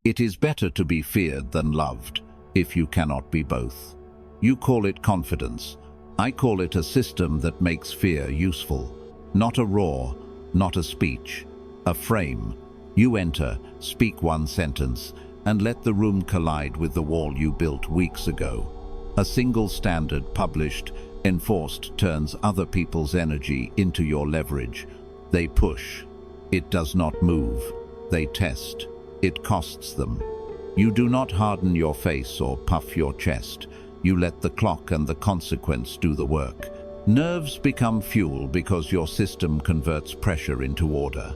It is better to be feared than loved, if you cannot be both. You call it confidence. I call it a system that makes fear useful. Not a roar, not a speech, a frame. You enter, speak one sentence, and let the room collide with the wall you built weeks ago. A single standard published, enforced, turns other people's energy into your leverage. They push. It does not move. They test. It costs them. You do not harden your face or puff your chest. You let the clock and the consequence do the work. Nerves become fuel because your system converts pressure into order.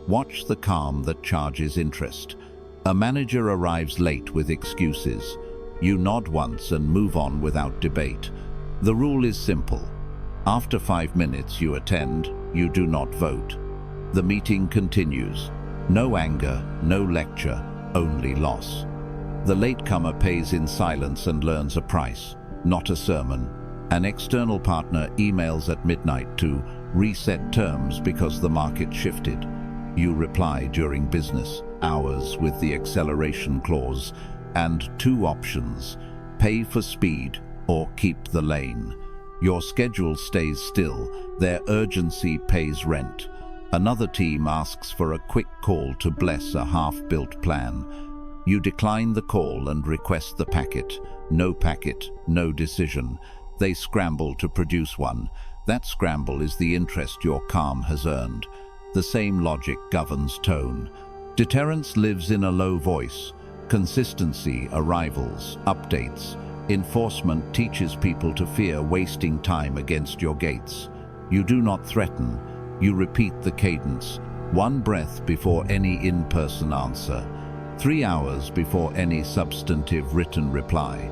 Watch the calm that charges interest. A manager arrives late with excuses. You nod once and move on without debate. The rule is simple. After 5 minutes you attend, you do not vote. The meeting continues. No anger, no lecture, only loss. The latecomer pays in silence and learns a price, not a sermon. An external partner emails at midnight to reset terms because the market shifted. You reply during business hours with the acceleration clause and 2 options: pay for speed or keep the lane. Your schedule stays still, their urgency pays rent. Another team asks for a quick call to bless a half-built plan. You decline the call and request the packet. No packet, no decision. They scramble to produce one. That scramble is the interest your calm has earned. The same logic governs tone. Deterrence lives in a low voice. Consistency, arrivals, updates. Enforcement teaches people to fear wasting time against your gates. You do not threaten. You repeat the cadence. 1 breath before any in-person answer. 3 hours before any substantive written reply.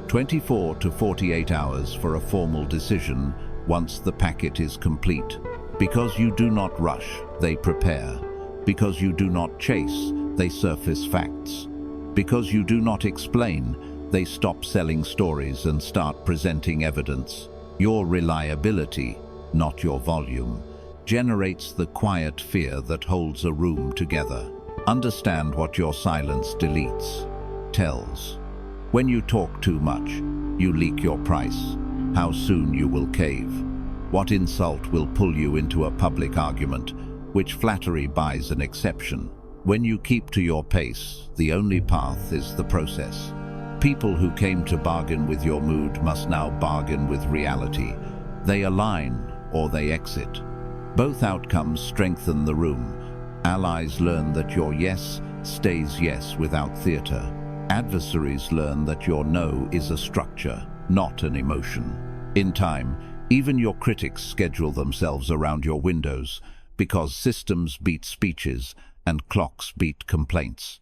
24 to 48 hours for a formal decision once the packet is complete. Because you do not rush, they prepare. Because you do not chase, they surface facts. Because you do not explain, they stop selling stories and start presenting evidence. Your reliability, not your volume, generates the quiet fear that holds a room together. Understand what your silence deletes, tells. When you talk too much, you leak your price, how soon you will cave, what insult will pull you into a public argument, which flattery buys an exception. When you keep to your pace, the only path is the process. People who came to bargain with your mood must now bargain with reality. They align or they exit. Both outcomes strengthen the room. Allies learn that your yes stays yes without theater. Adversaries learn that your no is a structure, not an emotion. In time, even your critics schedule themselves around your windows, because systems beat speeches and clocks beat complaints.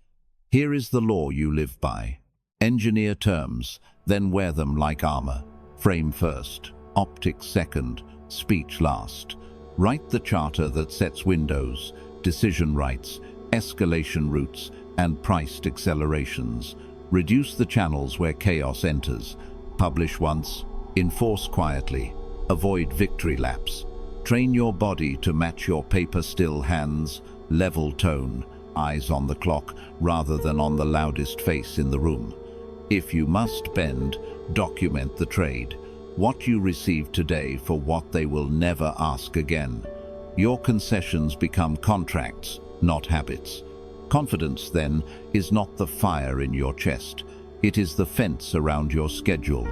Here is the law you live by. Engineer terms, then wear them like armor. Frame first, optics second, speech last. Write the charter that sets windows, decision rights, escalation routes, and priced accelerations. Reduce the channels where chaos enters. Publish once, enforce quietly. Avoid victory laps. Train your body to match your paper-still hands, level tone, eyes on the clock rather than on the loudest face in the room. If you must bend, document the trade. What you receive today for what they will never ask again. Your concessions become contracts, not habits. Confidence, then, is not the fire in your chest. It is the fence around your schedule.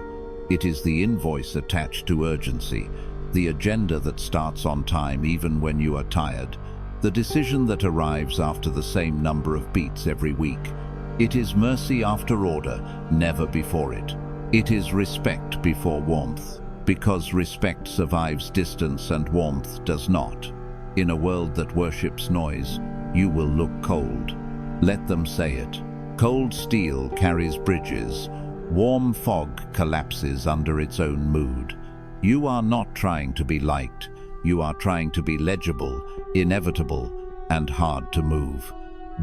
It is the invoice attached to urgency, the agenda that starts on time even when you are tired, the decision that arrives after the same number of beats every week. It is mercy after order, never before it. It is respect before warmth, because respect survives distance and warmth does not. In a world that worships noise, you will look cold. Let them say it. Cold steel carries bridges. Warm fog collapses under its own mood. You are not trying to be liked. You are trying to be legible, inevitable, and hard to move.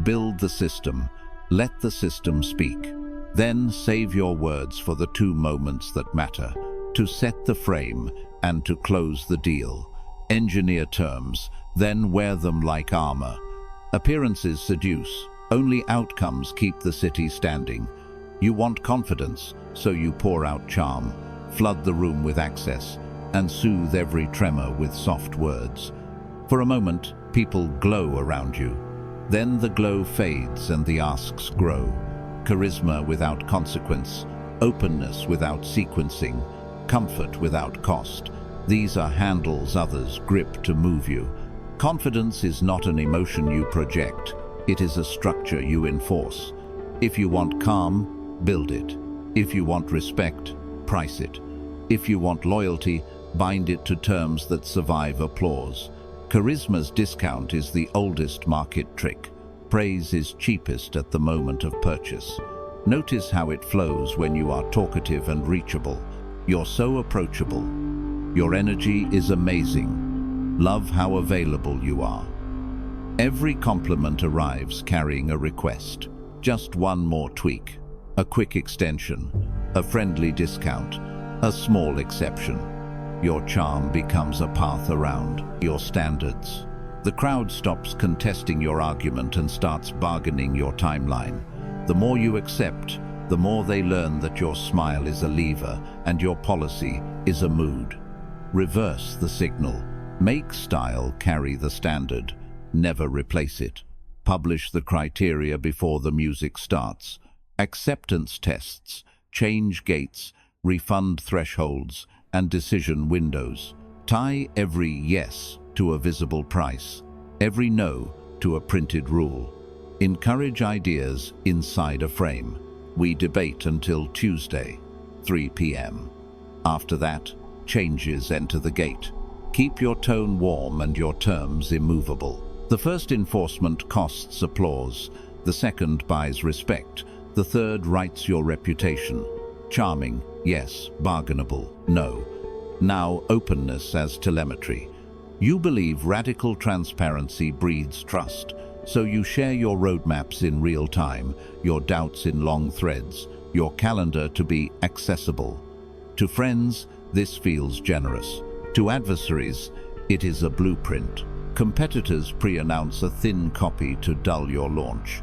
Build the system. Let the system speak. Then save your words for the 2 moments that matter, to set the frame and to close the deal. Engineer terms, then wear them like armor. Appearances seduce. Only outcomes keep the city standing. You want confidence, so you pour out charm, flood the room with access, and soothe every tremor with soft words. For a moment, people glow around you. Then the glow fades and the asks grow. Charisma without consequence, openness without sequencing, comfort without cost. These are handles others grip to move you. Confidence is not an emotion you project. It is a structure you enforce. If you want calm, build it. If you want respect, price it. If you want loyalty, bind it to terms that survive applause. Charisma's discount is the oldest market trick. Praise is cheapest at the moment of purchase. Notice how it flows when you are talkative and reachable. You're so approachable. Your energy is amazing. Love how available you are. Every compliment arrives carrying a request. Just one more tweak, a quick extension, a friendly discount, a small exception. Your charm becomes a path around your standards. The crowd stops contesting your argument and starts bargaining your timeline. The more you accept, the more they learn that your smile is a lever and your policy is a mood. Reverse the signal. Make style carry the standard. Never replace it. Publish the criteria before the music starts. Acceptance tests, change gates, refund thresholds, and decision windows. Tie every yes to a visible price, every no to a printed rule. Encourage ideas inside a frame. We debate until Tuesday, 3 p.m. After that, changes enter the gate. Keep your tone warm and your terms immovable. The first enforcement costs applause, the second buys respect, the third writes your reputation. Charming, yes. Bargainable, no. Now openness as telemetry. You believe radical transparency breeds trust, so you share your roadmaps in real time, your doubts in long threads, your calendar to be accessible. To friends, this feels generous. To adversaries, it is a blueprint. Competitors pre-announce a thin copy to dull your launch.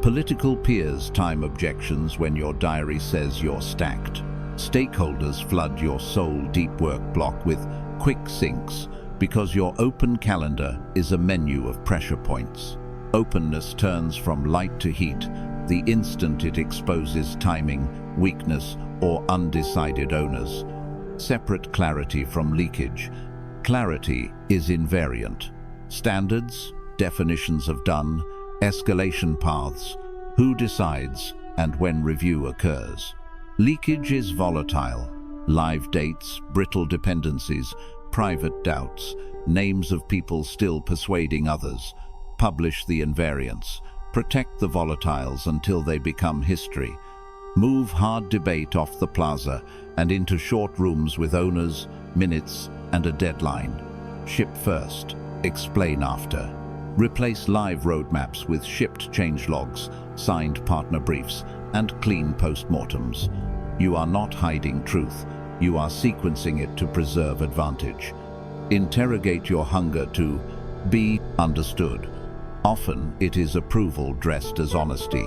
Political peers time objections when your diary says you're stacked. Stakeholders flood your soul deep work block with quick syncs because your open calendar is a menu of pressure points. Openness turns from light to heat the instant it exposes timing, weakness, or undecided owners. Separate clarity from leakage. Clarity is invariant. Standards, definitions of done, escalation paths, who decides, and when review occurs. Leakage is volatile. Live dates, brittle dependencies, private doubts, names of people still persuading others. Publish the invariants. Protect the volatiles until they become history. Move hard debate off the plaza and into short rooms with owners, minutes, and a deadline. Ship first, explain after. Replace live roadmaps with shipped changelogs, signed partner briefs, and clean postmortems. You are not hiding truth. You are sequencing it to preserve advantage. Interrogate your hunger to be understood. Often it is approval dressed as honesty.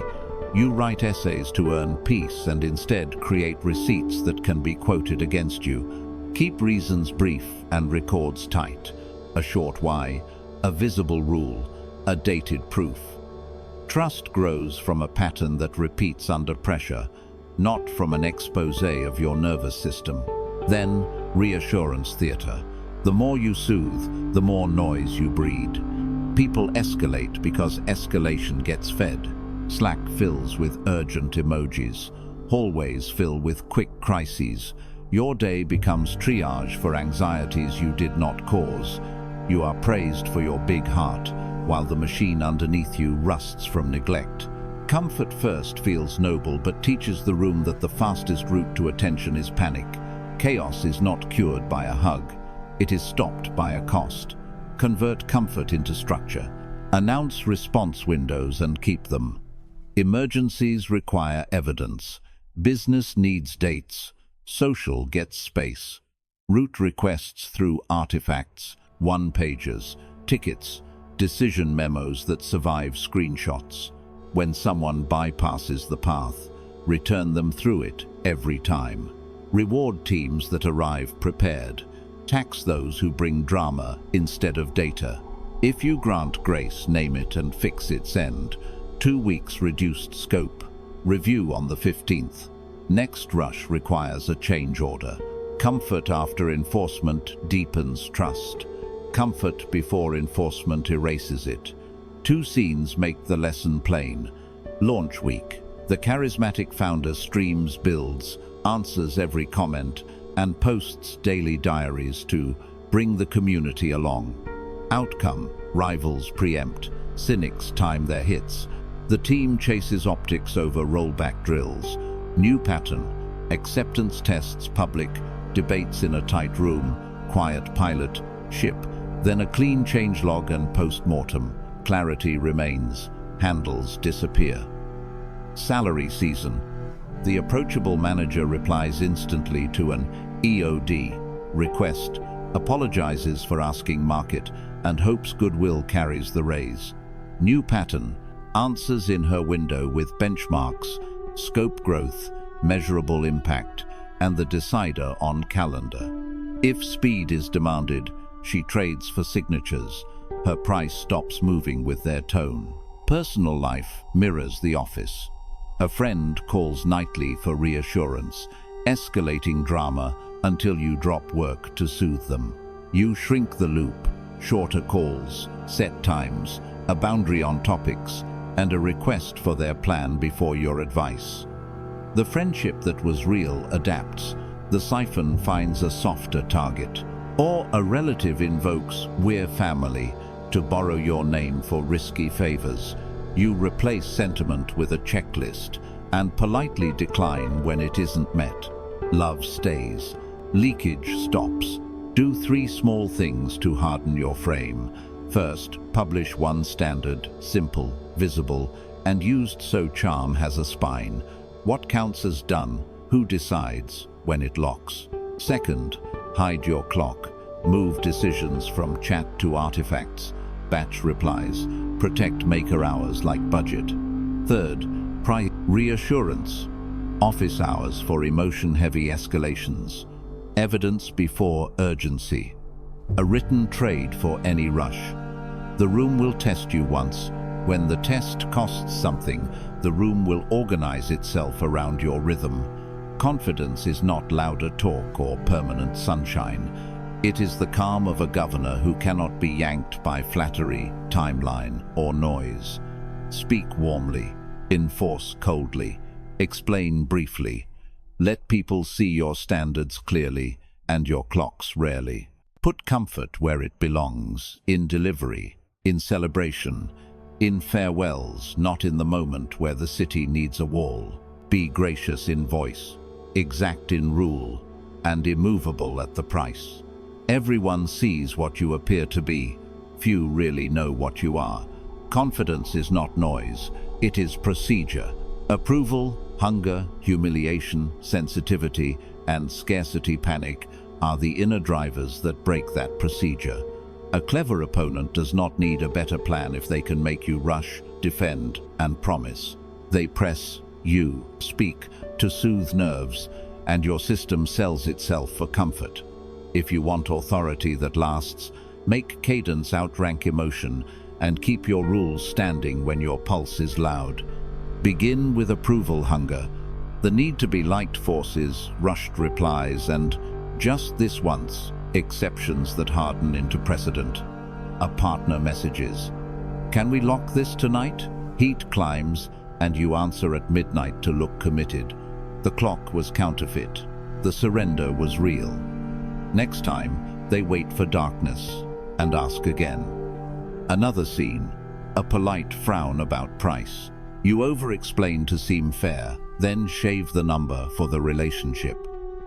You write essays to earn peace and instead create receipts that can be quoted against you. Keep reasons brief and records tight. A short why, a visible rule, a dated proof. Trust grows from a pattern that repeats under pressure, not from an exposé of your nervous system. Then, reassurance theater. The more you soothe, the more noise you breed. People escalate because escalation gets fed. Slack fills with urgent emojis. Hallways fill with quick crises. Your day becomes triage for anxieties you did not cause. You are praised for your big heart, while the machine underneath you rusts from neglect. Comfort first feels noble but teaches the room that the fastest route to attention is panic. Chaos is not cured by a hug. It is stopped by a cost. Convert comfort into structure. Announce response windows and keep them. Emergencies require evidence. Business needs dates. Social gets space. Route requests through artifacts, one-pagers, tickets, decision memos that survive screenshots. When someone bypasses the path, return them through it every time. Reward teams that arrive prepared. Tax those who bring drama instead of data. If you grant grace, name it and fix its end. 2 weeks reduced scope. Review on the 15th. Next rush requires a change order. Comfort after enforcement deepens trust. Comfort before enforcement erases it. 2 scenes make the lesson plain. Launch week. The charismatic founder streams builds, answers every comment, and posts daily diaries to bring the community along. Outcome: rivals preempt, cynics time their hits. The team chases optics over rollback drills. New pattern: acceptance tests public, debates in a tight room, quiet pilot, ship, then a clean changelog and post-mortem. Clarity remains, handles disappear. Salary season. The approachable manager replies instantly to an EOD request, apologizes for asking market, and hopes goodwill carries the raise. New pattern: answers in her window with benchmarks, scope growth, measurable impact, and the decider on calendar. If speed is demanded, she trades for signatures. Her price stops moving with their tone. Personal life mirrors the office. A friend calls nightly for reassurance, escalating drama until you drop work to soothe them. You shrink the loop, shorter calls, set times, a boundary on topics, and a request for their plan before your advice. The friendship that was real adapts. The siphon finds a softer target. Or a relative invokes "we're family" to borrow your name for risky favors. You replace sentiment with a checklist and politely decline when it isn't met. Love stays. Leakage stops. Do 3 small things to harden your frame. First, publish one standard, simple, visible, and used so charm has a spine. What counts as done? Who decides when it locks? Second, hide your clock. Move decisions from chat to artifacts. Batch replies. Protect maker hours like budget. Third, reassurance. Office hours for emotion-heavy escalations. Evidence before urgency. A written trade for any rush. The room will test you once. When the test costs something, the room will organize itself around your rhythm. Confidence is not louder talk or permanent sunshine. It is the calm of a governor who cannot be yanked by flattery, timeline, or noise. Speak warmly, enforce coldly, explain briefly. Let people see your standards clearly and your clocks rarely. Put comfort where it belongs, in delivery, in celebration, in farewells, not in the moment where the city needs a wall. Be gracious in voice, exact in rule, and immovable at the price. Everyone sees what you appear to be. Few really know what you are. Confidence is not noise, it is procedure. Approval, hunger, humiliation, sensitivity, and scarcity panic are the inner drivers that break that procedure. A clever opponent does not need a better plan if they can make you rush, defend, and promise. They press, you speak, to soothe nerves, and your system sells itself for comfort. If you want authority that lasts, make cadence outrank emotion and keep your rules standing when your pulse is loud. Begin with approval hunger. The need to be liked forces, rushed replies, and just this once, exceptions that harden into precedent. A partner messages. Can we lock this tonight? Heat climbs, and you answer at midnight to look committed. The clock was counterfeit. The surrender was real. Next time, they wait for darkness and ask again. Another scene, a polite frown about price. You over-explain to seem fair, then shave the number for the relationship.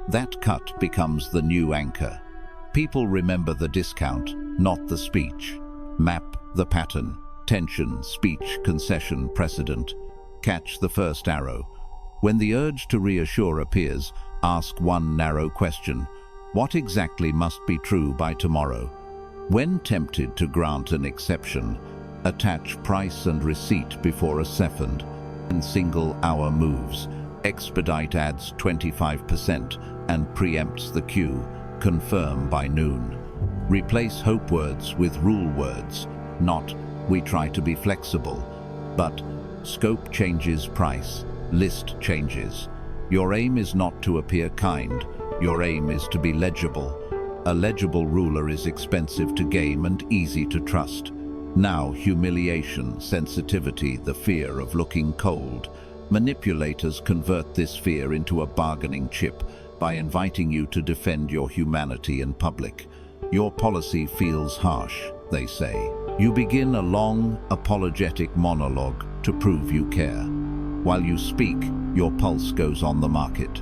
That cut becomes the new anchor. People remember the discount, not the speech. Map the pattern, tension, speech, concession, precedent. Catch the first arrow. When the urge to reassure appears, ask one narrow question. What exactly must be true by tomorrow? When tempted to grant an exception, Attach price and receipt before a second. In single-hour moves, expedite adds 25% and preempts the queue. Confirm by noon. Replace hope words with rule words, not "we try to be flexible," but "scope changes price, list changes." Your aim is not to appear kind, your aim is to be legible. A legible ruler is expensive to game and easy to trust. Now humiliation, sensitivity, the fear of looking cold. Manipulators convert this fear into a bargaining chip by inviting you to defend your humanity in public. Your policy feels harsh, they say. You begin a long, apologetic monologue to prove you care. While you speak, your pulse goes on the market.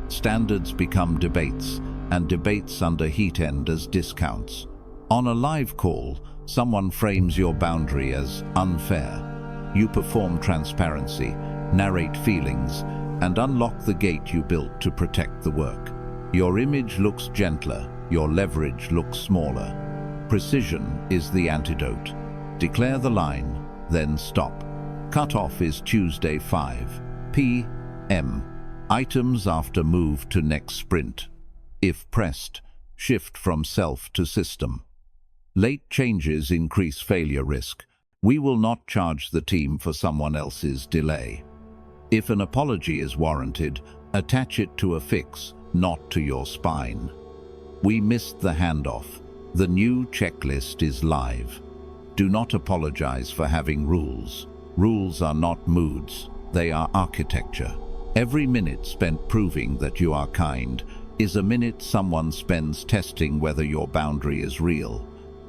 Standards become debates, and debates under heat end as discounts. On a live call, someone frames your boundary as unfair. You perform transparency, narrate feelings, and unlock the gate you built to protect the work. Your image looks gentler, your leverage looks smaller. Precision is the antidote. Declare the line, then stop. Cutoff is Tuesday 5 p.m. Items after move to next sprint. If pressed, shift from self to system. Late changes increase failure risk. We will not charge the team for someone else's delay. If an apology is warranted, attach it to a fix, not to your spine. We missed the handoff. The new checklist is live. Do not apologize for having rules. Rules are not moods, they are architecture. Every minute spent proving that you are kind is a minute someone spends testing whether your boundary is real.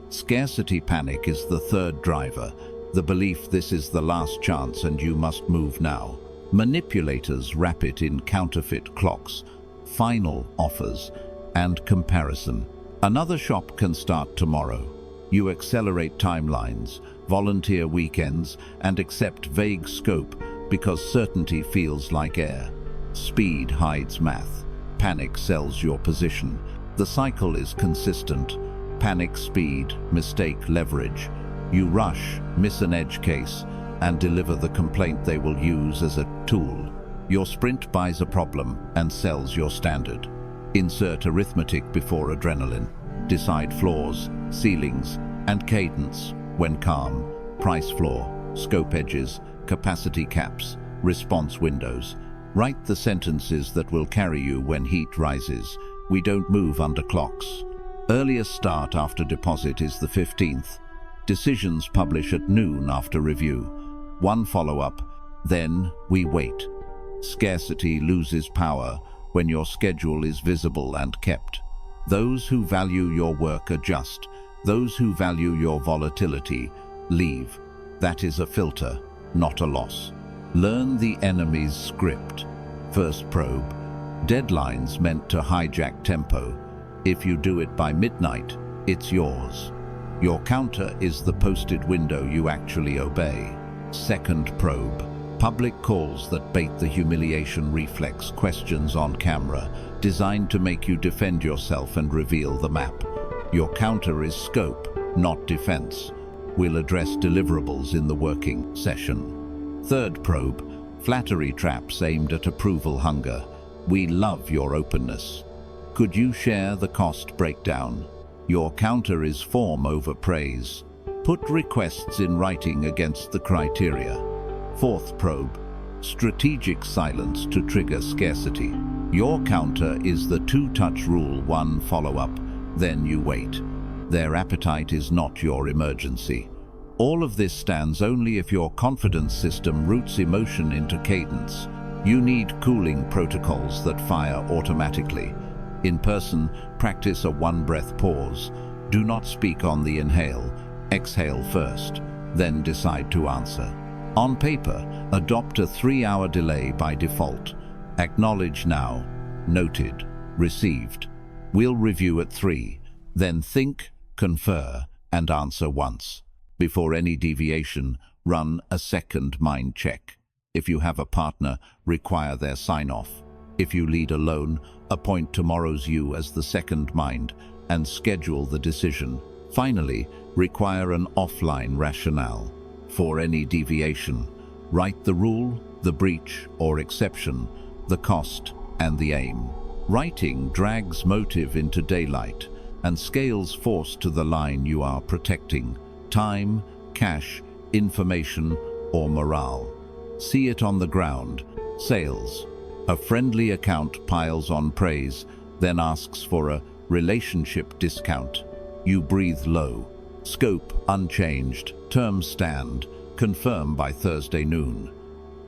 Scarcity panic is the third driver, the belief this is the last chance and you must move now. Manipulators wrap it in counterfeit clocks, final offers, and comparison. Another shop can start tomorrow. You accelerate timelines, volunteer weekends, and accept vague scope because certainty feels like air. Speed hides math. Panic sells your position. The cycle is consistent. Panic, speed, mistake, leverage. You rush, miss an edge case, and deliver the complaint they will use as a tool. Your sprint buys a problem and sells your standard. Insert arithmetic before adrenaline. Decide floors, ceilings, and cadence when calm. Price floor, scope edges, capacity caps, response windows. Write the sentences that will carry you when heat rises. We don't move under clocks. Earliest start after deposit is the 15th. Decisions publish at noon after review. One follow-up, then we wait. Scarcity loses power when your schedule is visible and kept. Those who value your work adjust. Those who value your volatility leave. That is a filter, not a loss. Learn the enemy's script. First probe. Deadlines meant to hijack tempo. If you do it by midnight, it's yours. Your counter is the posted window you actually obey. Second probe. Public calls that bait the humiliation reflex, questions on camera, designed to make you defend yourself and reveal the map. Your counter is scope, not defense. We'll address deliverables in the working session. Third probe. Flattery traps aimed at approval hunger. We love your openness. Could you share the cost breakdown? Your counter is form over praise. Put requests in writing against the criteria. Fourth probe. Strategic silence to trigger scarcity. Your counter is the two-touch rule, one follow-up, then you wait. Their appetite is not your emergency. All of this stands only if your confidence system routes emotion into cadence. You need cooling protocols that fire automatically. In person, practice a one-breath pause. Do not speak on the inhale. Exhale first, then decide to answer. On paper, adopt a 3-hour delay by default. Acknowledge now. Noted. Received. We'll review at 3. Then think, confer, and answer once. Before any deviation, run a second mind check. If you have a partner, require their sign-off. If you lead alone, appoint tomorrow's you as the second mind and schedule the decision. Finally, require an offline rationale. for any deviation. Write the rule, the breach or exception, the cost and the aim. Writing drags motive into daylight and scales force to the line you are protecting: time, cash, information or morale. See it on the ground. Sales. A friendly account piles on praise, then asks for a relationship discount. You breathe low. Scope unchanged. Terms stand. Confirm by Thursday noon.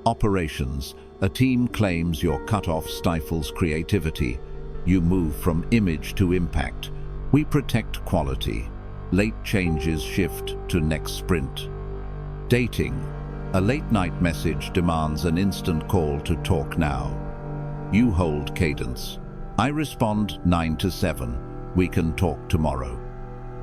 Operations. A team claims your cutoff stifles creativity. You move from image to impact. We protect quality. Late changes shift to next sprint. Dating. A late-night message demands an instant call to talk now. You hold cadence. I respond 9 to 7. We can talk tomorrow.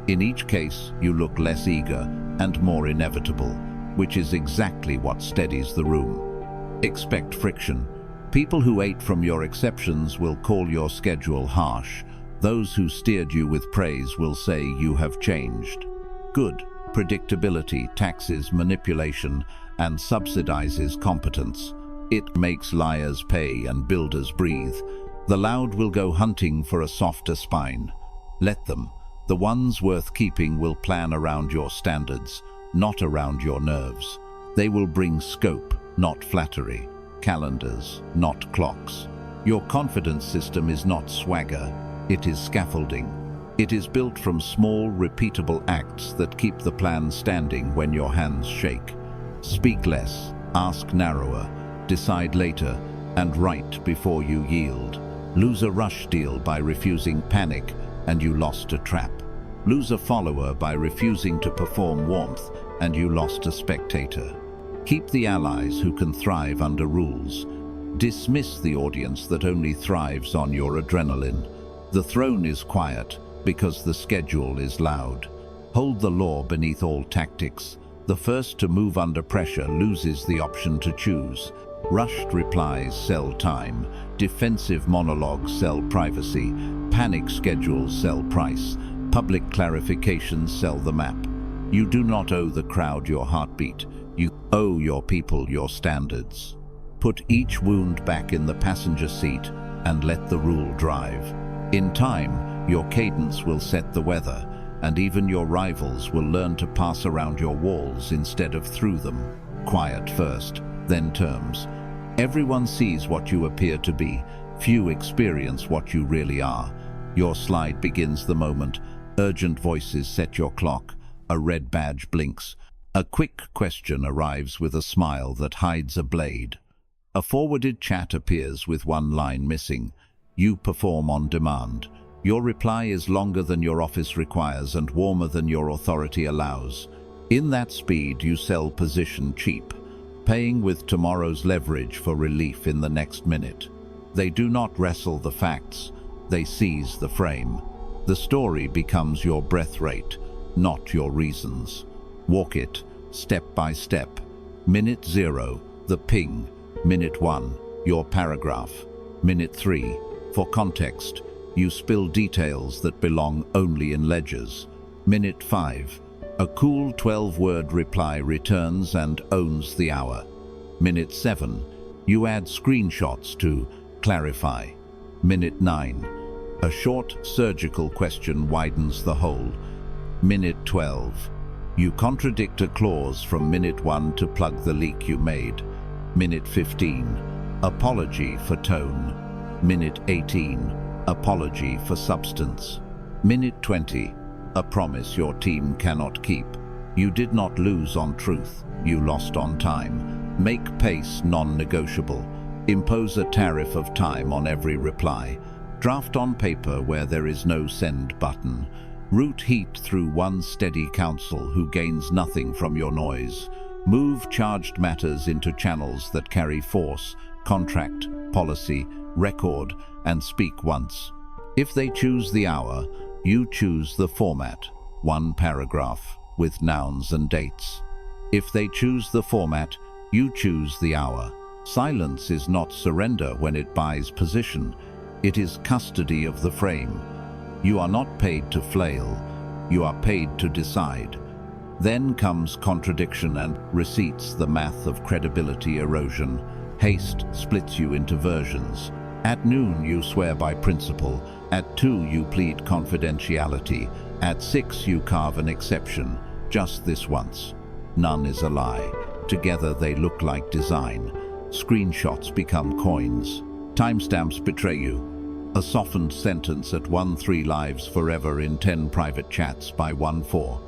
In each case, you look less eager and more inevitable, which is exactly what steadies the room. Expect friction. People who ate from your exceptions will call your schedule harsh. Those who steered you with praise will say you have changed. Good. Predictability taxes manipulation and subsidizes competence. It makes liars pay and builders breathe. The loud will go hunting for a softer spine. Let them. The ones worth keeping will plan around your standards, not around your nerves. They will bring scope, not flattery. Calendars, not clocks. Your confidence system is not swagger, it is scaffolding. It is built from small, repeatable acts that keep the plan standing when your hands shake. Speak less, ask narrower, decide later, and write before you yield. Lose a rush deal by refusing panic, and you lost a trap. Lose a follower by refusing to perform warmth, and you lost a spectator. Keep the allies who can thrive under rules. Dismiss the audience that only thrives on your adrenaline. The throne is quiet because the schedule is loud. Hold the law beneath all tactics. The first to move under pressure loses the option to choose. Rushed replies sell time. Defensive monologues sell privacy. Panic schedules sell price. Public clarifications sell the map. You do not owe the crowd your heartbeat. You owe your people your standards. Put each wound back in the passenger seat and let the rule drive. In time, your cadence will set the weather, and even your rivals will learn to pass around your walls instead of through them. Quiet first, then terms. Everyone sees what you appear to be. Few experience what you really are. Your slide begins the moment. Urgent voices set your clock. A red badge blinks. A quick question arrives with a smile that hides a blade. A forwarded chat appears with one line missing. You perform on demand. Your reply is longer than your office requires and warmer than your authority allows. In that speed, you sell position cheap, paying with tomorrow's leverage for relief in the next minute. They do not wrestle the facts, they seize the frame. The story becomes your breath rate, not your reasons. Walk it, step by step. Minute 0, the ping. Minute 1, your paragraph. Minute 3, for context, you spill details that belong only in ledgers. Minute 5, a cool 12-word reply returns and owns the hour. Minute 7, you add screenshots to clarify. Minute 9, a short surgical question widens the hole. Minute 12, you contradict a clause from minute 1 to plug the leak you made. Minute 15, apology for tone. Minute 18, apology for substance. Minute 20, a promise your team cannot keep. You did not lose on truth, you lost on time. Make pace non-negotiable. Impose a tariff of time on every reply. Draft on paper where there is no send button. Route heat through one steady counsel who gains nothing from your noise. Move charged matters into channels that carry force, contract, policy, record, and speak once. If they choose the hour, you choose the format, one paragraph, with nouns and dates. If they choose the format, you choose the hour. Silence is not surrender when it buys position. It is custody of the frame. You are not paid to flail. You are paid to decide. Then comes contradiction and receipts, the math of credibility erosion. Haste splits you into versions. At noon you swear by principle, at 2 you plead confidentiality, at 6 you carve an exception, just this once. None is a lie. Together they look like design. Screenshots become coins. Timestamps betray you. A softened sentence at 1-3 lives forever in 10 private chats by 1-4.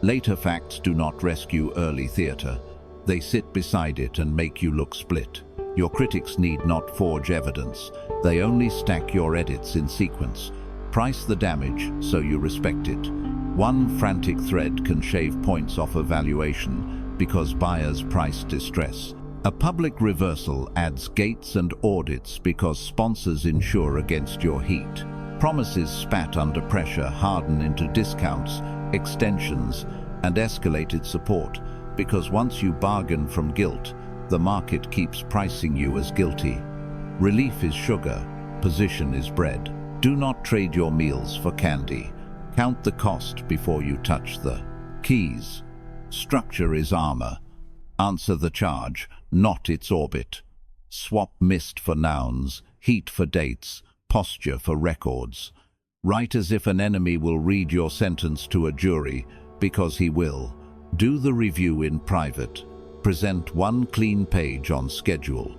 Later facts do not rescue early theater. They sit beside it and make you look split. Your critics need not forge evidence. They only stack your edits in sequence. Price the damage so you respect it. One frantic thread can shave points off a valuation because buyers price distress. A public reversal adds gates and audits because sponsors insure against your heat. Promises spat under pressure harden into discounts, extensions, and escalated support because once you bargain from guilt, the market keeps pricing you as guilty. Relief is sugar, position is bread. Do not trade your meals for candy. Count the cost before you touch the keys. Structure is armor. Answer the charge, not its orbit. Swap mist for nouns, heat for dates, posture for records. Write as if an enemy will read your sentence to a jury, because he will. Do the review in private. Present one clean page on schedule.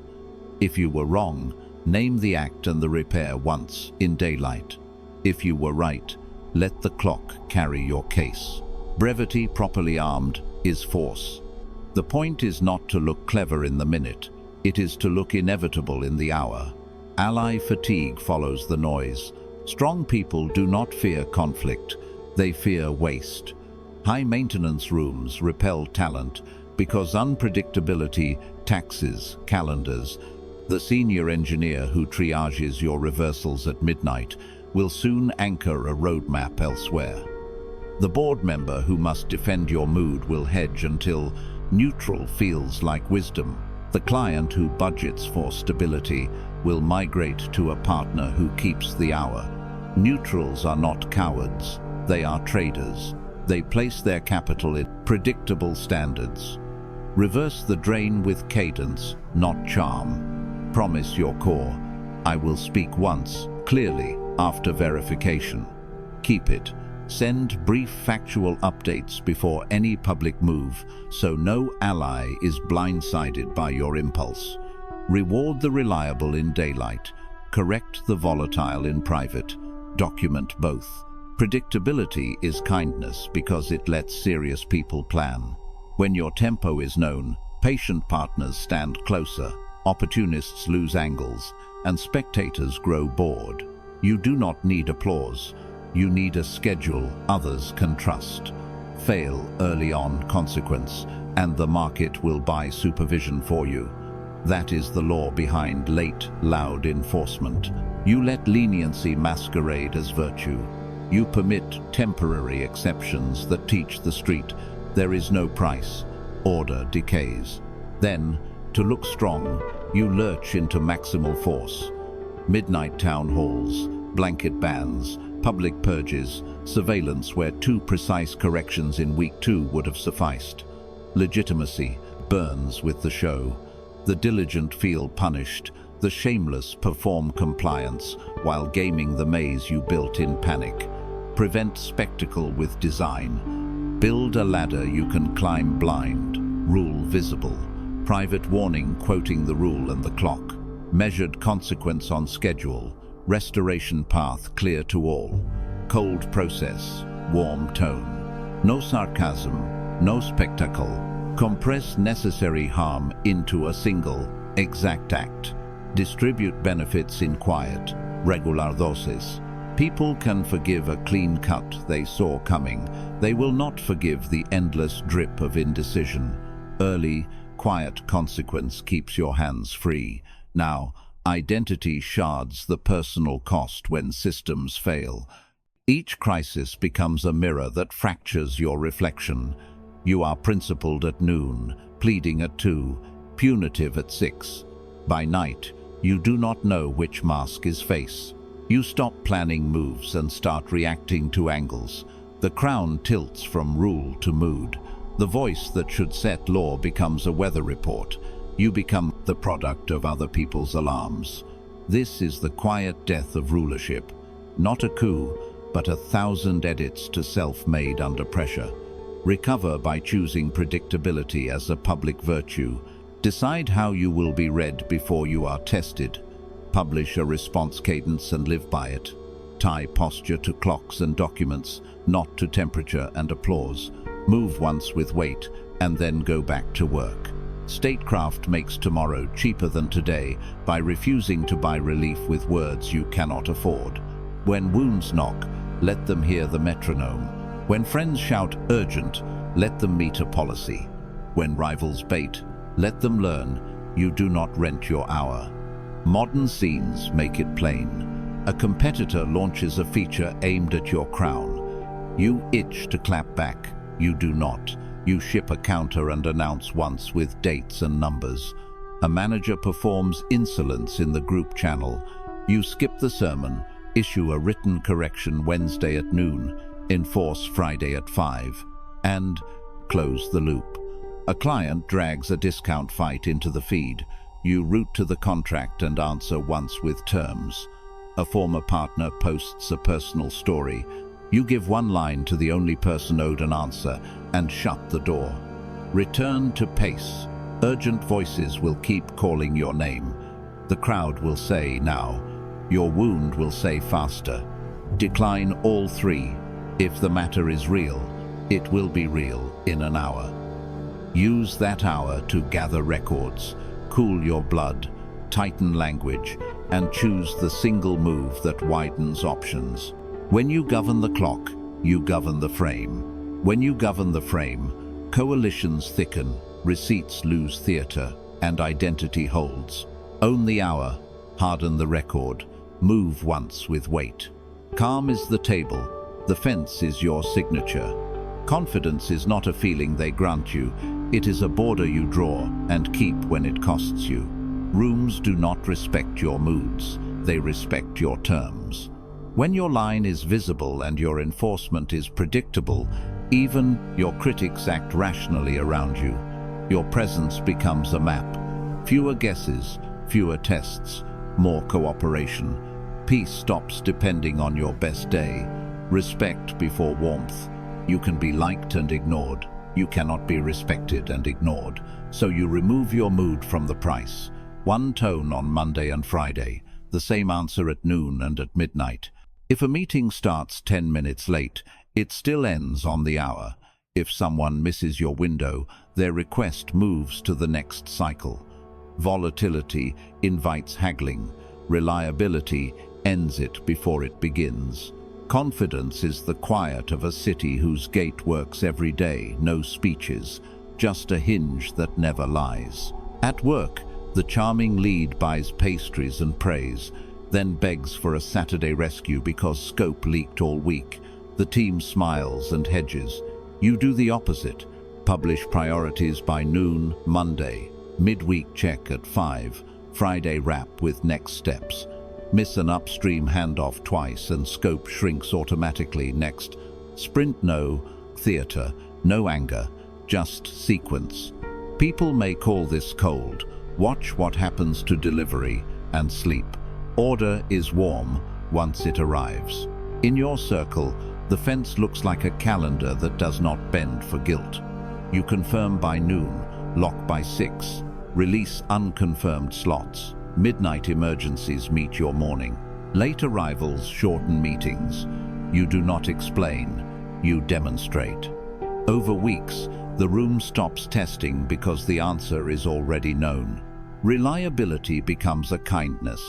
If you were wrong, name the act and the repair once in daylight. If you were right, let the clock carry your case. Brevity properly armed is force. The point is not to look clever in the minute, it is to look inevitable in the hour. Ally fatigue follows the noise. Strong people do not fear conflict, they fear waste. High maintenance rooms repel talent because unpredictability taxes calendars. The senior engineer who triages your reversals at midnight will soon anchor a roadmap elsewhere. The board member who must defend your mood will hedge until neutral feels like wisdom. The client who budgets for stability will migrate to a partner who keeps the hour. Neutrals are not cowards, they are traders. They place their capital in predictable standards. Reverse the drain with cadence, not charm. Promise your core, I will speak once, clearly, after verification. Keep it. Send brief factual updates before any public move, so no ally is blindsided by your impulse. Reward the reliable in daylight. Correct the volatile in private. Document both. Predictability is kindness because it lets serious people plan. When your tempo is known, patient partners stand closer, opportunists lose angles, and spectators grow bored. You do not need applause. You need a schedule others can trust. Fail early on consequence, and the market will buy supervision for you. That is the law behind late, loud enforcement. You let leniency masquerade as virtue. You permit temporary exceptions that teach the street there is no price. Order decays. Then, to look strong, you lurch into maximal force. Midnight town halls, blanket bans, public purges, surveillance where 2 precise corrections in week 2 would have sufficed. Legitimacy burns with the show. The diligent feel punished. The shameless perform compliance while gaming the maze you built in panic. Prevent spectacle with design. Build a ladder you can climb blind. Rule visible. Private warning quoting the rule and the clock. Measured consequence on schedule. Restoration path clear to all. Cold process. Warm tone. No sarcasm. No spectacle. Compress necessary harm into a single, exact act. Distribute benefits in quiet. Regular doses. People can forgive a clean cut they saw coming. They will not forgive the endless drip of indecision. Early, quiet consequence keeps your hands free. Now, identity shards the personal cost when systems fail. Each crisis becomes a mirror that fractures your reflection. You are principled at noon, pleading at 2, punitive at 6. By night, you do not know which mask is face. You stop planning moves and start reacting to angles. The crown tilts from rule to mood. The voice that should set law becomes a weather report. You become the product of other people's alarms. This is the quiet death of rulership. Not a coup, but 1,000 edits to self-made under pressure. Recover by choosing predictability as a public virtue. Decide how you will be read before you are tested. Publish a response cadence and live by it. Tie posture to clocks and documents, not to temperature and applause. Move once with weight, and then go back to work. Statecraft makes tomorrow cheaper than today by refusing to buy relief with words you cannot afford. When wounds knock, let them hear the metronome. When friends shout urgent, let them meet a policy. When rivals bait, let them learn you do not rent your hour. Modern scenes make it plain. A competitor launches a feature aimed at your crown. You itch to clap back. You do not. You ship a counter and announce once with dates and numbers. A manager performs insolence in the group channel. You skip the sermon, issue a written correction Wednesday at noon, enforce Friday at 5, and close the loop. A client drags a discount fight into the feed. You route to the contract and answer once with terms. A former partner posts a personal story. You give one line to the only person owed an answer and shut the door. Return to pace. Urgent voices will keep calling your name. The crowd will say now. Your wound will say faster. Decline all three. If the matter is real, it will be real in an hour. Use that hour to gather records, cool your blood, tighten language, and choose the single move that widens options. When you govern the clock, you govern the frame. When you govern the frame, coalitions thicken, receipts lose theater, and identity holds. Own the hour, harden the record, move once with weight. Calm is the table, the fence is your signature. Confidence is not a feeling they grant you, it is a border you draw and keep when it costs you. Rooms do not respect your moods, they respect your terms. When your line is visible and your enforcement is predictable, even your critics act rationally around you. Your presence becomes a map. Fewer guesses, fewer tests, more cooperation. Peace stops depending on your best day. Respect before warmth. You can be liked and ignored. You cannot be respected and ignored. So you remove your mood from the price. One tone on Monday and Friday, the same answer at noon and at midnight. If a meeting starts 10 minutes late, it still ends on the hour. If someone misses your window, their request moves to the next cycle. Volatility invites haggling. Reliability ends it before it begins. Confidence is the quiet of a city whose gate works every day, no speeches, just a hinge that never lies. At work, the charming lead buys pastries and praise, then begs for a Saturday rescue because scope leaked all week. The team smiles and hedges. You do the opposite. Publish priorities by noon, Monday. Midweek check at 5. Friday wrap with next steps. Miss an upstream handoff twice and scope shrinks automatically next. Sprint no theater, no anger, just sequence. People may call this cold. Watch what happens to delivery and sleep. Order is warm once it arrives. In your circle, the fence looks like a calendar that does not bend for guilt. You confirm by noon, lock by 6, release unconfirmed slots. Midnight emergencies meet your morning. Late arrivals shorten meetings. You do not explain, you demonstrate. Over weeks, the room stops testing because the answer is already known. Reliability becomes a kindness.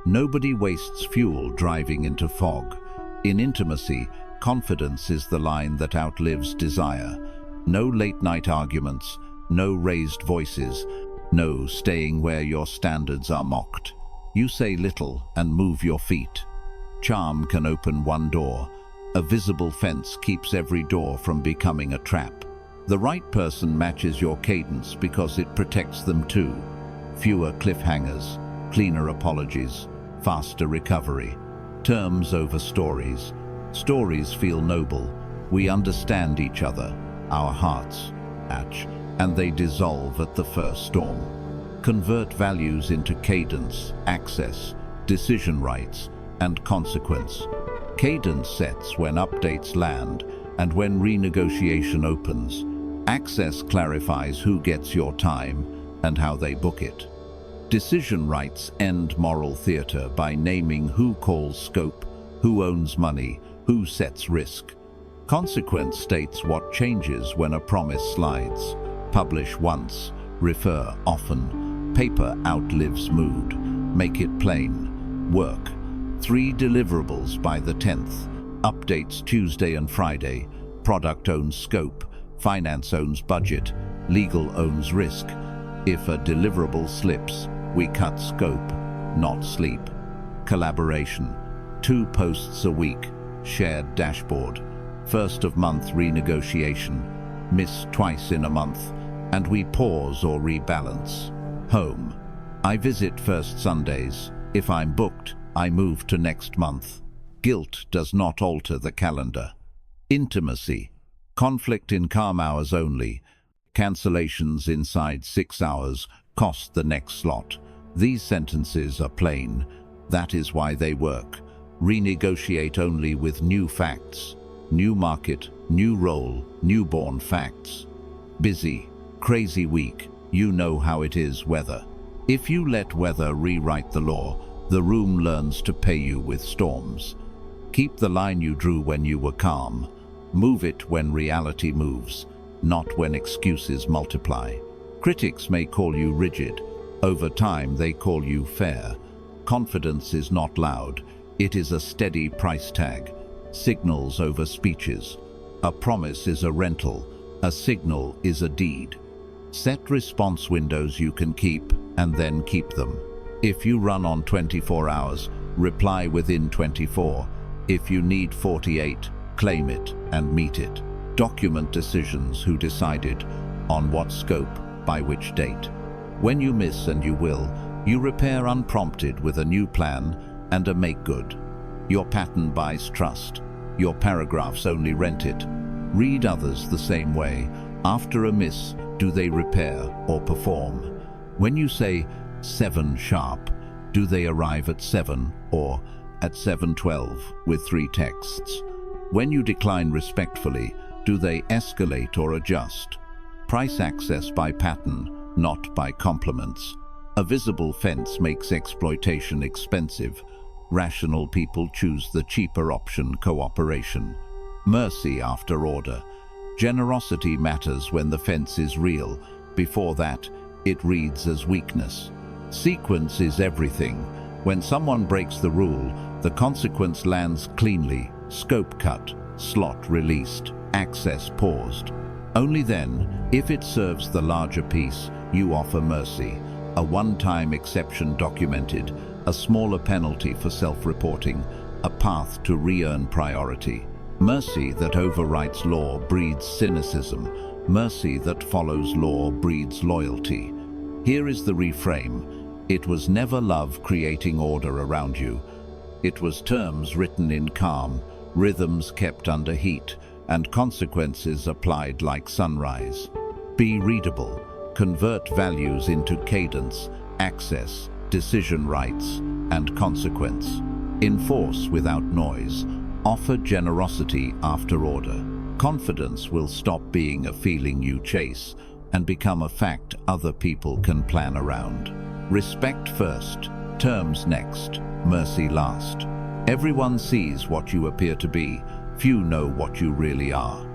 Nobody wastes fuel driving into fog. In intimacy, confidence is the line that outlives desire. No late-night arguments, no raised voices, no staying where your standards are mocked. You say little and move your feet. Charm can open one door. A visible fence keeps every door from becoming a trap. The right person matches your cadence because it protects them too. Fewer cliffhangers, cleaner apologies, faster recovery. Terms over stories. Stories feel noble. We understand each other, our hearts. match, and they dissolve at the first storm. Convert values into cadence, access, decision rights, and consequence. Cadence sets when updates land and when renegotiation opens. Access clarifies who gets your time and how they book it. Decision rights end moral theater by naming who calls scope, who owns money, who sets risk. Consequence states what changes when a promise slides. Publish once, refer often. Paper outlives mood. Make it plain. Work. 3 deliverables by the 10th. Updates Tuesday and Friday. Product owns scope. Finance owns budget. Legal owns risk. If a deliverable slips, we cut scope, not sleep. Collaboration. 2 posts a week. Shared dashboard. First of month renegotiation. Miss twice in a month, and we pause or rebalance. Home. I visit first Sundays. If I'm booked, I move to next month. Guilt does not alter the calendar. Intimacy. Conflict in calm hours only. Cancellations inside 6 hours cost the next slot. These sentences are plain. That is why they work. Renegotiate only with new facts. New market, new role, newborn facts. Busy, crazy week. You know how it is, weather. If you let weather rewrite the law, the room learns to pay you with storms. Keep the line you drew when you were calm. Move it when reality moves, not when excuses multiply. Critics may call you rigid. Over time, they call you fair. Confidence is not loud. It is a steady price tag. Signals over speeches. A promise is a rental. A signal is a deed. Set response windows you can keep, and then keep them. If you run on 24 hours, reply within 24. If you need 48, claim it and meet it. Document decisions, who decided, on what scope, by which date. When you miss, and you will, you repair unprompted with a new plan and a make good. Your pattern buys trust. Your paragraphs only rent it. Read others the same way. After a miss, do they repair or perform? When you say 7 sharp, do they arrive at 7 or at 7:12 with 3 texts? When you decline respectfully, do they escalate or adjust? Price access by pattern, not by compliments. A visible fence makes exploitation expensive. Rational people choose the cheaper option, cooperation. Mercy after order. Generosity matters when the fence is real. Before that, it reads as weakness. Sequence is everything. When someone breaks the rule, the consequence lands cleanly. Scope cut, slot released, access paused. Only then, if it serves the larger piece, you offer mercy. A one-time exception documented, a smaller penalty for self-reporting, a path to re-earn priority. Mercy that overwrites law breeds cynicism. Mercy that follows law breeds loyalty. Here is the reframe. It was never love creating order around you. It was terms written in calm, rhythms kept under heat, and consequences applied like sunrise. Be readable. Convert values into cadence, access, decision rights, and consequence. Enforce without noise. Offer generosity after order. Confidence will stop being a feeling you chase and become a fact other people can plan around. Respect first, terms next, mercy last. Everyone sees what you appear to be. Few know what you really are.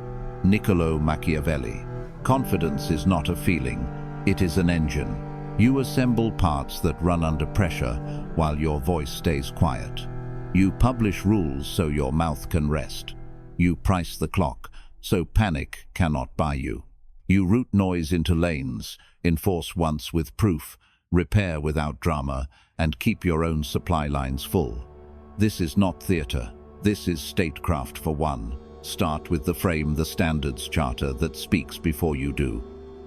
Niccolo Machiavelli. Confidence is not a feeling, it is an engine. You assemble parts that run under pressure while your voice stays quiet. You publish rules so your mouth can rest. You price the clock so panic cannot buy you. You route noise into lanes, enforce once with proof, repair without drama, and keep your own supply lines full. This is not theater. This is statecraft for one. Start with the frame, the standards charter that speaks before you do.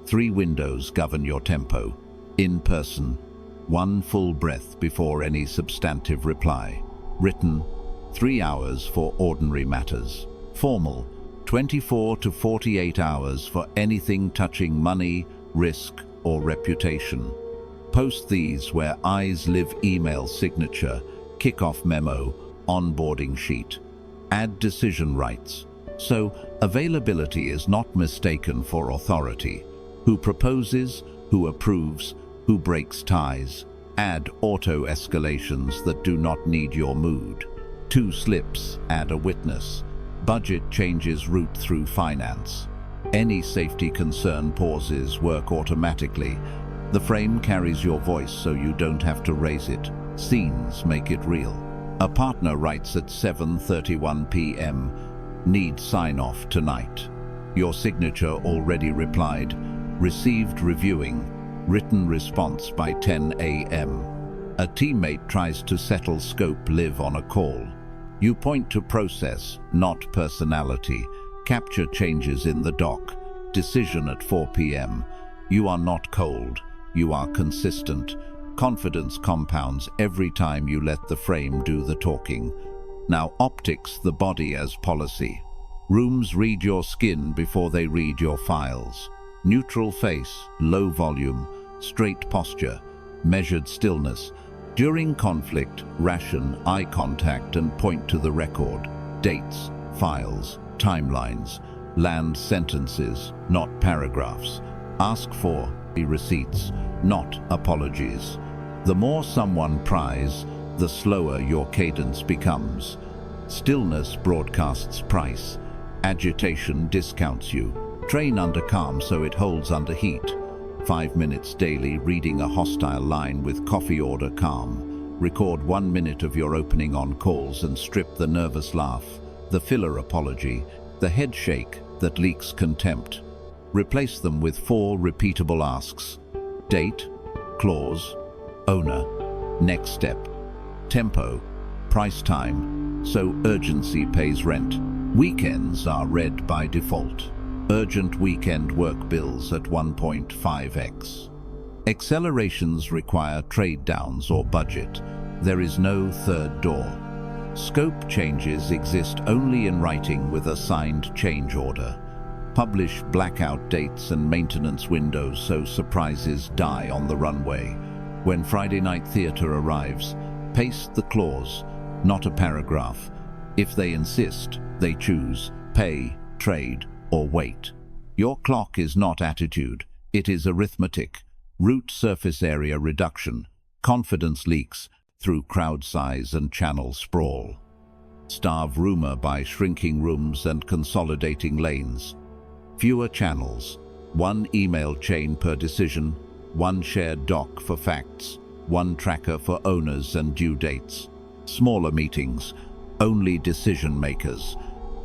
3 windows govern your tempo. In person, 1 full breath before any substantive reply. Written, 3 hours for ordinary matters. Formal, 24 to 48 hours for anything touching money, risk, or reputation. Post these where eyes live: email signature, kickoff memo, onboarding sheet. Add decision rights. So availability is not mistaken for authority. Who proposes, who approves, who breaks ties. Add auto escalations that do not need your mood. 2 slips, add a witness. Budget changes route through finance. Any safety concern pauses work automatically. The frame carries your voice so you don't have to raise it. Scenes make it real. A partner writes at 7:31 p.m. Need sign-off tonight. Your signature already replied. Received reviewing. Written response by 10 a.m. A teammate tries to settle scope live on a call. You point to process, not personality. Capture changes in the doc. Decision at 4 p.m. You are not cold. You are consistent. Confidence compounds every time you let the frame do the talking. Now optics, the body as policy. Rooms read your skin before they read your files. Neutral face, low volume, straight posture, measured stillness. During conflict, ration eye contact and point to the record. Dates, files, timelines. Land sentences, not paragraphs. Ask for receipts, not apologies. The more someone pries, the slower your cadence becomes. Stillness broadcasts price. Agitation discounts you. Train under calm so it holds under heat. 5 minutes daily reading a hostile line with coffee order calm. Record 1 minute of your opening on calls and strip the nervous laugh, the filler apology, the head shake that leaks contempt. Replace them with 4 repeatable asks. Date, clause, owner, next step, tempo, price time, so urgency pays rent. Weekends are read by default. Urgent weekend work bills at 1.5x. Accelerations require trade downs or budget. There is no third door. Scope changes exist only in writing with a signed change order. Publish blackout dates and maintenance windows so surprises die on the runway. When Friday night theater arrives, paste the clause, not a paragraph. If they insist, they choose pay, trade, or wait. Your clock is not attitude, it is arithmetic. Route surface area reduction. Confidence leaks through crowd size and channel sprawl. Starve rumor by shrinking rooms and consolidating lanes. Fewer channels, 1 email chain per decision, 1 shared doc for facts, 1 tracker for owners and due dates. Smaller meetings, only decision makers.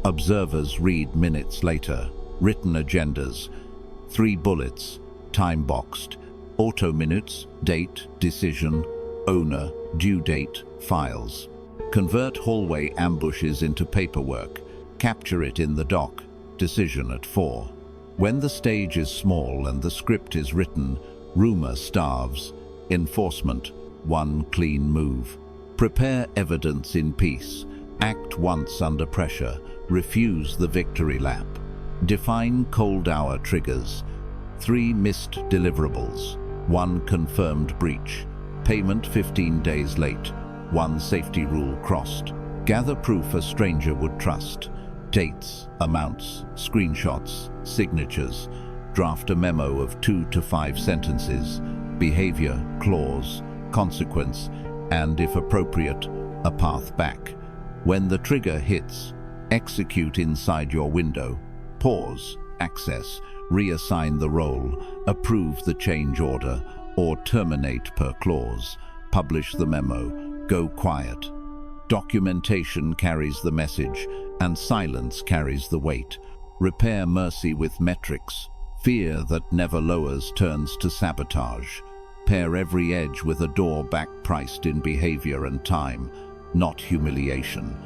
Observers read minutes later. Written agendas, 3 bullets, time-boxed. Auto minutes, date, decision, owner, due date, files. Convert hallway ambushes into paperwork. Capture it in the doc. Decision at 4. When the stage is small and the script is written, rumor starves. Enforcement, 1 clean move. Prepare evidence in peace. Act once under pressure. Refuse the victory lap. Define cold hour triggers. 3 missed deliverables. 1 confirmed breach. Payment 15 days late. 1 safety rule crossed. Gather proof a stranger would trust. Dates, amounts, screenshots, signatures. Draft a memo of 2 to 5 sentences. Behavior, clause, consequence, and if appropriate, a path back. When the trigger hits, execute inside your window. Pause, access, reassign the role, approve the change order, or terminate per clause. Publish the memo, go quiet. Documentation carries the message, and silence carries the weight. Repair mercy with metrics. Fear that never lowers turns to sabotage. Pair every edge with a door back priced in behavior and time, not humiliation.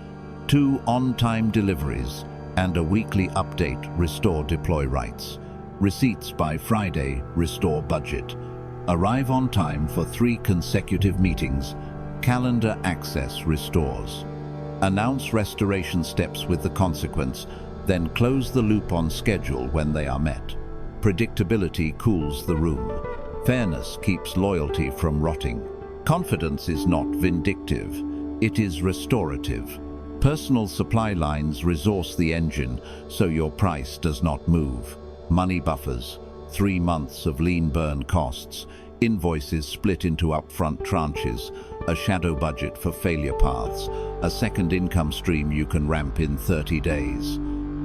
2 on-time deliveries and a weekly update restore deploy rights. Receipts by Friday restore budget. Arrive on time for 3 consecutive meetings. Calendar access restores. Announce restoration steps with the consequence. then close the loop on schedule when they are met. Predictability cools the room. Fairness keeps loyalty from rotting. Confidence is not vindictive, it is restorative. Personal supply lines resource the engine so your price does not move. Money buffers, 3 months of lean burn costs, invoices split into upfront tranches, a shadow budget for failure paths, a second income stream you can ramp in 30 days.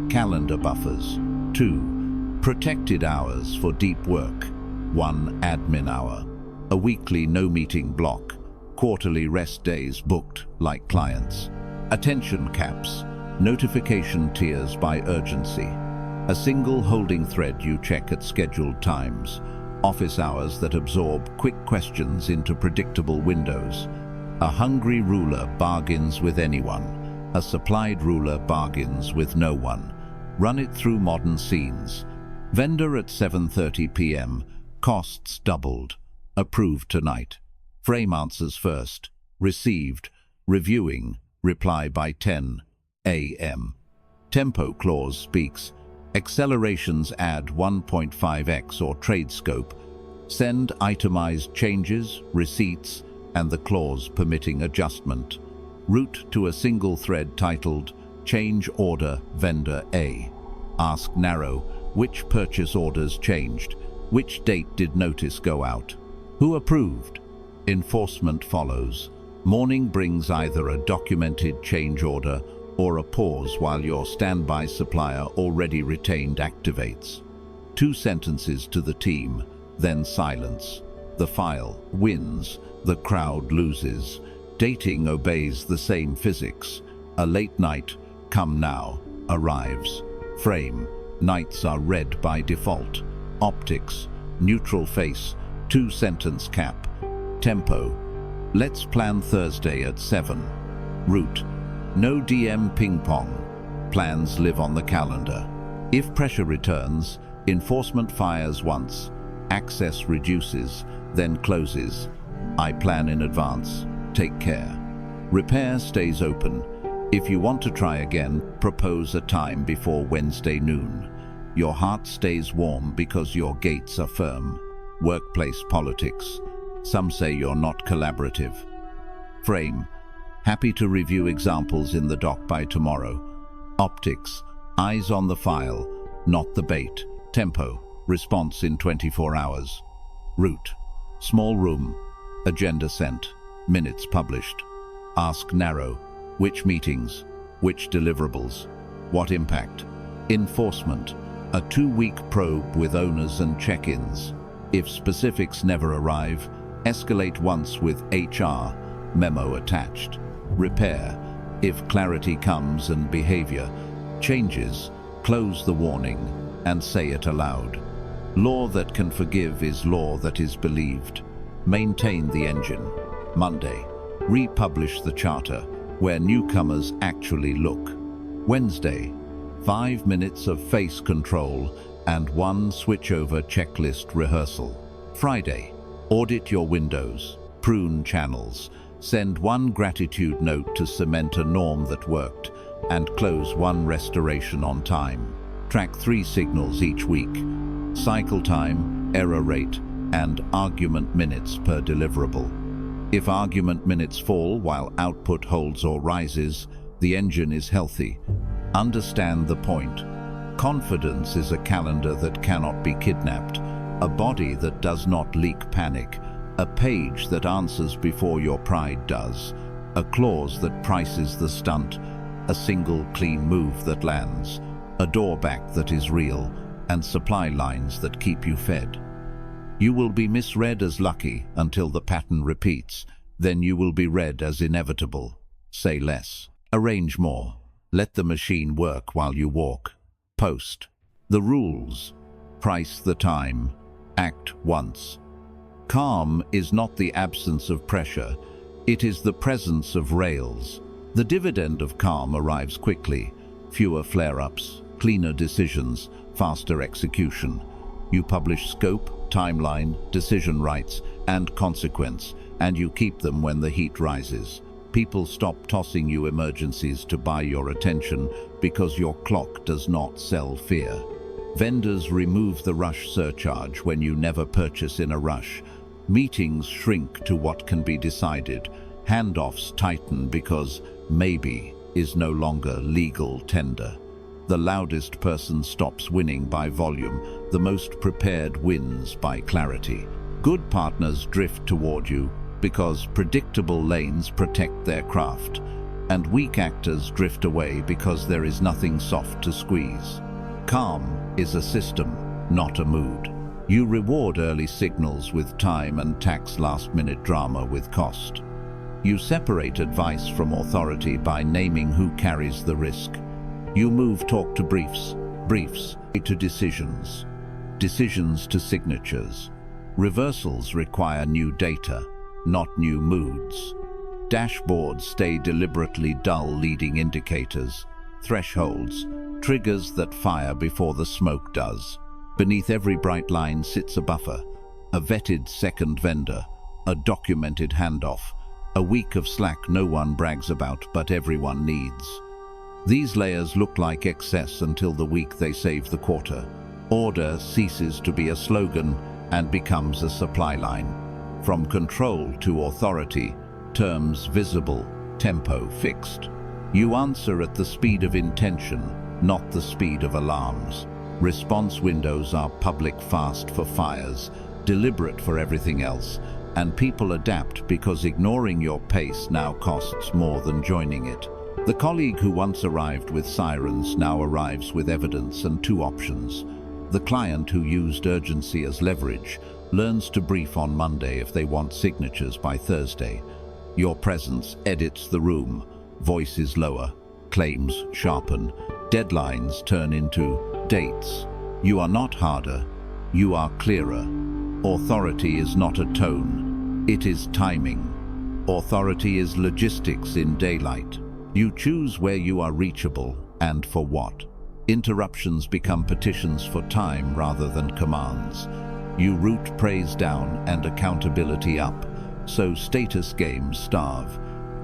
Calendar buffers. 2. Protected hours for deep work. 1 admin hour. A weekly no-meeting block. Quarterly rest days booked like clients. Attention caps. Notification tiers by urgency. A single holding thread you check at scheduled times. Office hours that absorb quick questions into predictable windows. A hungry ruler bargains with anyone. A supplied ruler bargains with no one. Run it through modern scenes. Vendor at 7:30 p.m. Costs doubled. Approved tonight. Frame answers first. Received. Reviewing. Reply by 10 a.m. Tempo clause speaks. Accelerations add 1.5x or trade scope. Send itemized changes, receipts, and the clause permitting adjustment. Route to a single thread titled Change Order Vendor A. Ask narrow, which purchase orders changed? Which date did notice go out? Who approved? Enforcement follows. Morning brings either a documented change order or a pause while your standby supplier already retained activates. 2 sentences to the team, then silence. The file wins, the crowd loses. Dating obeys the same physics. A late night, come now, arrives. Frame, nights are red by default. Optics, neutral face, 2-sentence cap. Tempo, let's plan Thursday at 7. Route, no DM ping pong. Plans live on the calendar. If pressure returns, enforcement fires once. Access reduces, then closes. I plan in advance. Take care. Repair stays open. If you want to try again, propose a time before Wednesday noon. Your heart stays warm because your gates are firm. Workplace politics. Some say you're not collaborative. Frame, happy to review examples in the doc by tomorrow. Optics, eyes on the file, not the bait. Tempo, response in 24 hours. Route, small room, agenda sent, minutes published. Ask narrow, which meetings, which deliverables, what impact. Enforcement, a 2-week probe with owners and check-ins. If specifics never arrive, escalate once with HR, memo attached. Repair, if clarity comes and behavior changes, close the warning and say it aloud. Law that can forgive is law that is believed. Maintain the engine. Monday, republish the charter where newcomers actually look. Wednesday, 5 minutes of face control and 1 switchover checklist rehearsal. Friday, audit your windows, prune channels, send 1 gratitude note to cement a norm that worked, and close 1 restoration on time. Track 3 signals each week: cycle time, error rate, and argument minutes per deliverable. If argument minutes fall while output holds or rises, the engine is healthy. Understand the point. Confidence is a calendar that cannot be kidnapped, a body that does not leak panic, a page that answers before your pride does, a clause that prices the stunt, a single clean move that lands, a drawback that is real, and supply lines that keep you fed. You will be misread as lucky until the pattern repeats, then you will be read as inevitable. Say less. Arrange more. Let the machine work while you walk. Post. The rules. Price the time. Act once. Calm is not the absence of pressure, it is the presence of rails. The dividend of calm arrives quickly. Fewer flare-ups, cleaner decisions, faster execution. You publish scope, timeline, decision rights, and consequence, and you keep them when the heat rises. People stop tossing you emergencies to buy your attention because your clock does not sell fear. Vendors remove the rush surcharge when you never purchase in a rush. Meetings shrink to what can be decided. Handoffs tighten because maybe is no longer legal tender. The loudest person stops winning by volume. The most prepared wins by clarity. Good partners drift toward you because predictable lanes protect their craft, and weak actors drift away because there is nothing soft to squeeze. Calm is a system, not a mood. You reward early signals with time and tax last-minute drama with cost. You separate advice from authority by naming who carries the risk. You move talk to briefs, briefs to decisions, decisions to signatures. Reversals require new data, not new moods. Dashboards stay deliberately dull leading indicators, thresholds, triggers that fire before the smoke does. Beneath every bright line sits a buffer, a vetted second vendor, a documented handoff, a week of slack no one brags about but everyone needs. These layers look like excess until the week they save the quarter. Order ceases to be a slogan and becomes a supply line. From control to authority, terms visible, tempo fixed. You answer at the speed of intention, not the speed of alarms. Response windows are public fast for fires, deliberate for everything else, and people adapt because ignoring your pace now costs more than joining it. The colleague who once arrived with sirens now arrives with evidence and two options. The client who used urgency as leverage learns to brief on Monday if they want signatures by Thursday. Your presence edits the room. Voice is lower, claims sharpen, deadlines turn into dates. You are not harder, you are clearer. Authority is not a tone, it is timing. Authority is logistics in daylight. You choose where you are reachable and for what. Interruptions become petitions for time rather than commands. You route praise down and accountability up, so status games starve.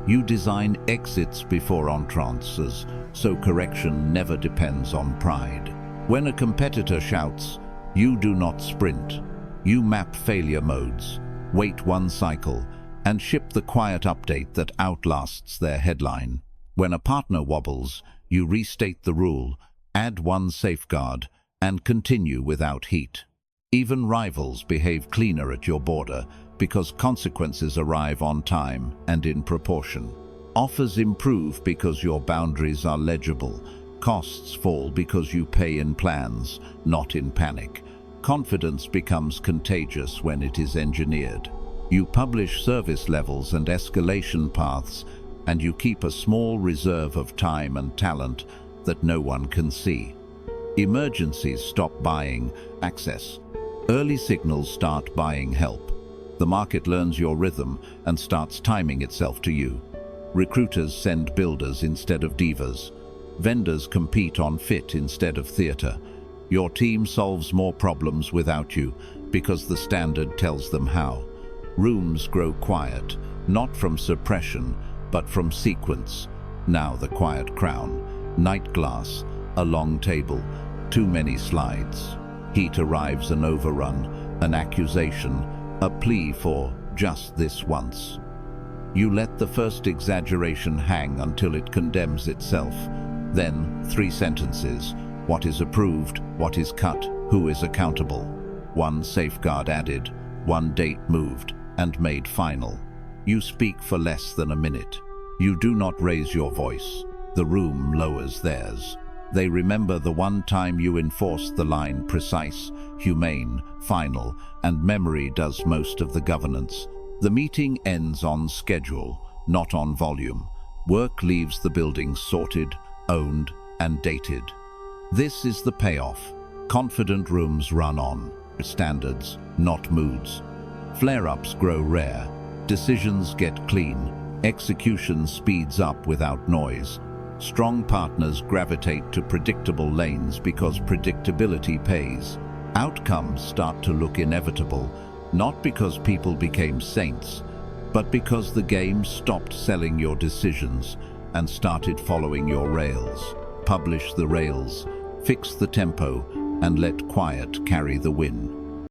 You design exits before entrances, so correction never depends on pride. When a competitor shouts, you do not sprint. You map failure modes, wait one cycle, and ship the quiet update that outlasts their headline. When a partner wobbles, you restate the rule, add one safeguard, and continue without heat. Even rivals behave cleaner at your border because consequences arrive on time and in proportion. Offers improve because your boundaries are legible. Costs fall because you pay in plans, not in panic. Confidence becomes contagious when it is engineered. You publish service levels and escalation paths, and you keep a small reserve of time and talent that no one can see. Emergencies stop buying access. Early signals start buying help. The market learns your rhythm and starts timing itself to you. Recruiters send builders instead of divas. Vendors compete on fit instead of theater. Your team solves more problems without you because the standard tells them how. Rooms grow quiet, not from suppression, but from sequence. Now the quiet crown. Night glass, a long table, too many slides. Heat arrives, an overrun, an accusation, a plea for just this once. You let the first exaggeration hang until it condemns itself. Then 3 sentences. What is approved, what is cut, who is accountable. 1 safeguard added, 1 date moved and made final. You speak for less than a minute. You do not raise your voice. The room lowers theirs. They remember the one time you enforced the line precise, humane, final, and memory does most of the governance. The meeting ends on schedule, not on volume. Work leaves the building sorted, owned, and dated. This is the payoff. Confident rooms run on standards, not moods. Flare-ups grow rare. Decisions get clean. Execution speeds up without noise. Strong partners gravitate to predictable lanes because predictability pays. Outcomes start to look inevitable, not because people became saints, but because the game stopped selling your decisions and started following your rails. Publish the rails, fix the tempo, and let quiet carry the win.